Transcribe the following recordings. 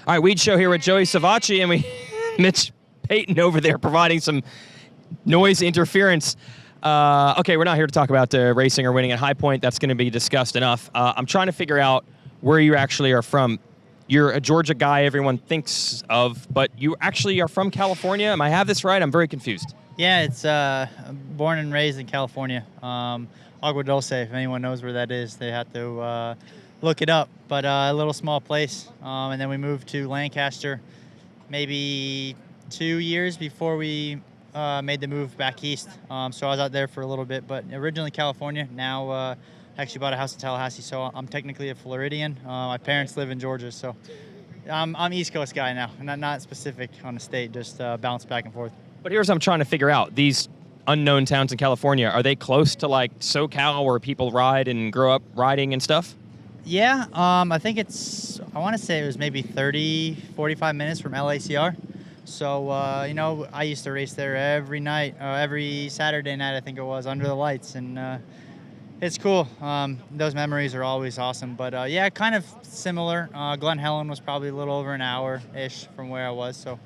All right, Weege Show here with Joey Savatgy, and Mitch Payton over there providing some noise interference. Okay, we're not here to talk about racing or winning at High Point. That's going to be discussed enough. I'm trying to figure out where you actually are from. You're a Georgia guy everyone thinks of, but you actually are from California. Am I have this right? I'm very confused. Yeah, it's born and raised in California. Agua Dulce, if anyone knows where that is, they have to look it up. But a little small place. And then we moved to Lancaster maybe 2 years before we made the move back east. So I was out there for a little bit, but originally California. Now actually bought a house in Tallahassee, so I'm technically a Floridian. My parents live in Georgia, so I'm East Coast guy now. Not specific on the state, just bounce back and forth. But here's what I'm trying to figure out. These unknown towns in California, are they close to like SoCal where people ride and grow up riding and stuff? Yeah, I think I want to say it was maybe 30, 45 minutes from LACR. So, you know, I used to race there every night, every Saturday night, I think it was, under the lights. And it's cool. Those memories are always awesome. But, yeah, kind of similar. Glen Helen was probably a little over an hour-ish from where I was. So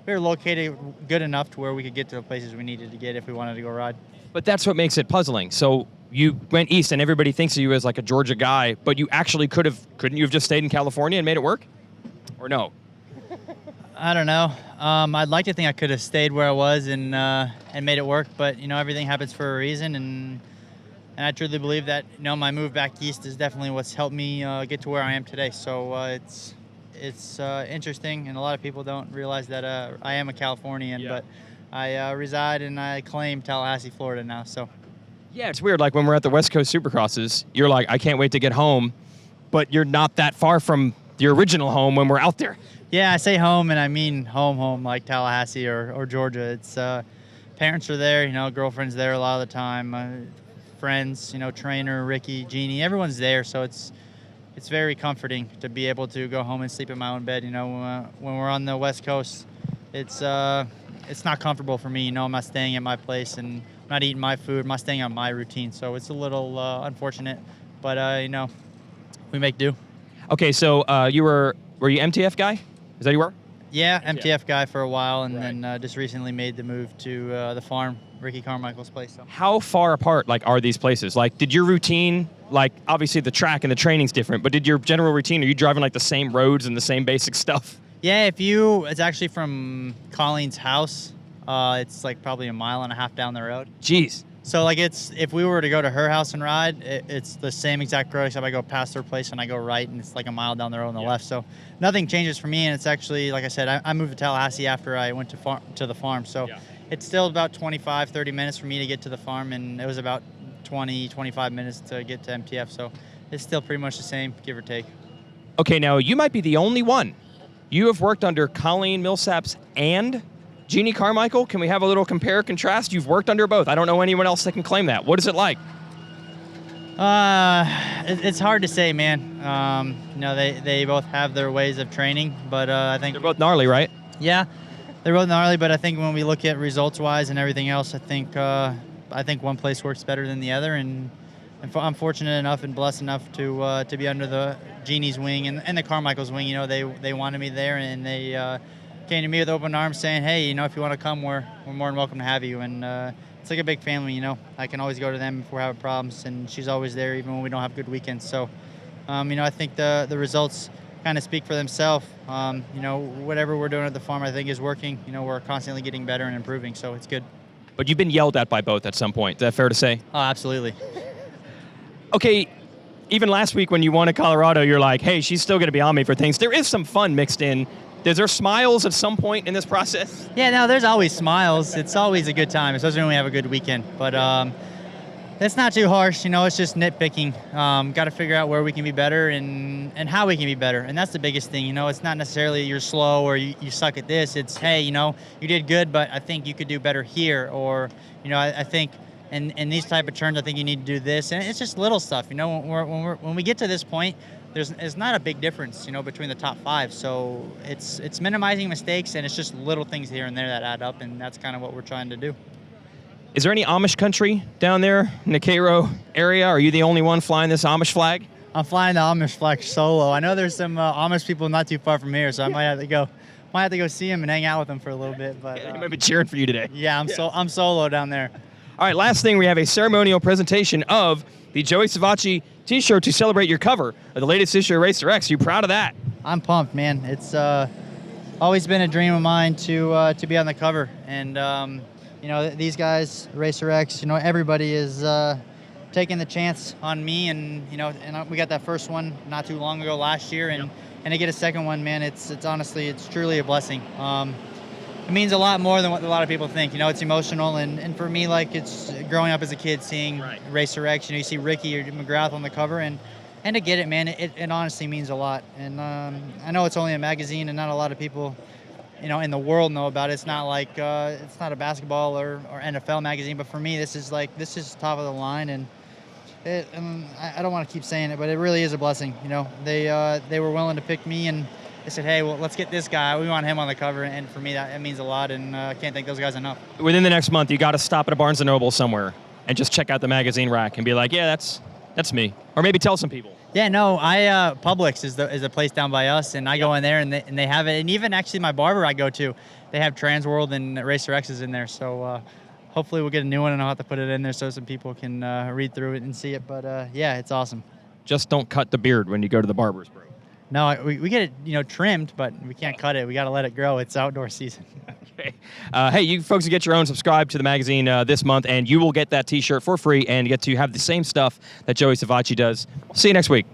we were located good enough to where we could get to the places we needed to get if we wanted to go ride. But that's what makes it puzzling. So you went east and everybody thinks of you as like a Georgia guy, but you actually couldn't you have just stayed in California and made it work? Or no? I don't know. I'd like to think I could have stayed where I was and made it work, but you know, everything happens for a reason, and I truly believe that, you know, my move back east is definitely what's helped me get to where I am today. So it's interesting, and a lot of people don't realize that I am a Californian, but I reside and I claim Tallahassee, Florida now. So yeah, it's weird. Like when we're at the West Coast Supercrosses, you're like, I can't wait to get home, but you're not that far from your original home when we're out there. Yeah, I say home, and I mean home, like Tallahassee or Georgia. It's parents are there, you know, girlfriend's there a lot of the time, friends, you know, trainer, Ricky, Jeannie, everyone's there. So it's very comforting to be able to go home and sleep in my own bed. You know, when we're on the West Coast, it's not comfortable for me. You know, I'm not staying at my place and I'm not eating my food. I'm not staying on my routine. So it's a little unfortunate, but you know, we make do. Okay, so were you MTF guy? Is that who you were? Yeah, MTF guy for a while, and then just recently made the move to the farm, Ricky Carmichael's place. So. How far apart are these places? Like, did your routine, like obviously the track and the training's different, but did your general routine, are you driving like the same roads and the same basic stuff? Yeah, it's actually from Colleen's house. It's like probably 1.5 miles down the road. Jeez. So like if we were to go to her house and ride, it's the same exact road, except I go past her place and I go right, and it's like 1 mile down the road on the left. So nothing changes for me, and it's actually, like I said, I moved to Tallahassee after I went to the farm. So it's still about 25, 30 minutes for me to get to the farm, and it was about 20, 25 minutes to get to MTF. So it's still pretty much the same, give or take. Okay, now you might be the only one. You have worked under Colleen, Millsaps, and Jeannie Carmichael. Can we have a little compare contrast? You've worked under both. I don't know anyone else that can claim that. What is it like? It's hard to say, man. You know, they both have their ways of training, but I think they're both gnarly, right? Yeah, they're both gnarly, but I think when we look at results-wise and everything else, I think one place works better than the other, and I'm fortunate enough and blessed enough to be under the Jeannie's wing and the Carmichael's wing. You know, they wanted me there, and they came to me with open arms saying, hey, you know, if you want to come, we're more than welcome to have you. And it's like a big family, you know. I can always go to them if we're having problems, and she's always there even when we don't have good weekends. So, you know, I think the results kind of speak for themselves. You know, whatever we're doing at the farm, I think is working. You know, we're constantly getting better and improving, so it's good. But you've been yelled at by both at some point. Is that fair to say? Oh, absolutely. Okay, even last week when you won at Colorado, you're like, hey, she's still going to be on me for things. There is some fun mixed in. Is there smiles at some point in this process? Yeah, no, there's always smiles. It's always a good time, especially when we have a good weekend. But it's not too harsh, you know, it's just nitpicking. Got to figure out where we can be better and how we can be better. And that's the biggest thing, you know. It's not necessarily you're slow or you suck at this. It's, hey, you know, you did good, but I think you could do better here. Or, you know, I think in these type of turns, I think you need to do this. And it's just little stuff, you know. When we get to this point, there's not a big difference, you know, between the top 5. So it's minimizing mistakes, and it's just little things here and there that add up, and that's kind of what we're trying to do. Is there any Amish country down there in the Cairo area? Are you the only one flying this Amish flag? I'm flying the Amish flex solo. I know there's some Amish people not too far from here, so I might have to go see them and hang out with them for a little bit. But They might be cheering for you today. yeah, I'm solo down there. All right, last thing, we have a ceremonial presentation of the Joey Savatgy T-shirt to celebrate your cover of the latest issue of Racer X. You proud of that? I'm pumped, man. It's always been a dream of mine to be on the cover, and you know, these guys, Racer X, you know, everybody is taking the chance on me, and you know, and we got that first one not too long ago last year, and to get a second one, man, it's honestly, it's truly a blessing. It means a lot more than what a lot of people think. You know, it's emotional, and for me, like, it's growing up as a kid seeing Racer X. You know, you see Ricky or McGrath on the cover, and to get it, man, it honestly means a lot. And I know it's only a magazine, and not a lot of people, you know, in the world know about it. It's not like it's not a basketball or NFL magazine, but for me, this is top of the line, and I don't want to keep saying it, but it really is a blessing. You know, they were willing to pick me, and they said, hey, well, let's get this guy. We want him on the cover, and for me, that means a lot, and I can't thank those guys enough. Within the next month, you got to stop at a Barnes & Noble somewhere and just check out the magazine rack and be like, yeah, that's me. Or maybe tell some people. Yeah, no, Publix is the place down by us, and I go in there, and they have it. And even actually my barber I go to, they have Trans World and Racer X's in there. So hopefully we'll get a new one, and I'll have to put it in there so some people can read through it and see it. But yeah, it's awesome. Just don't cut the beard when you go to the barber's, bro. No, we get it, you know, trimmed, but we can't cut it. We got to let it grow. It's outdoor season. Okay. Hey, you folks can get your own. Subscribe to the magazine this month, and you will get that T-shirt for free and get to have the same stuff that Joey Savatgy does. See you next week.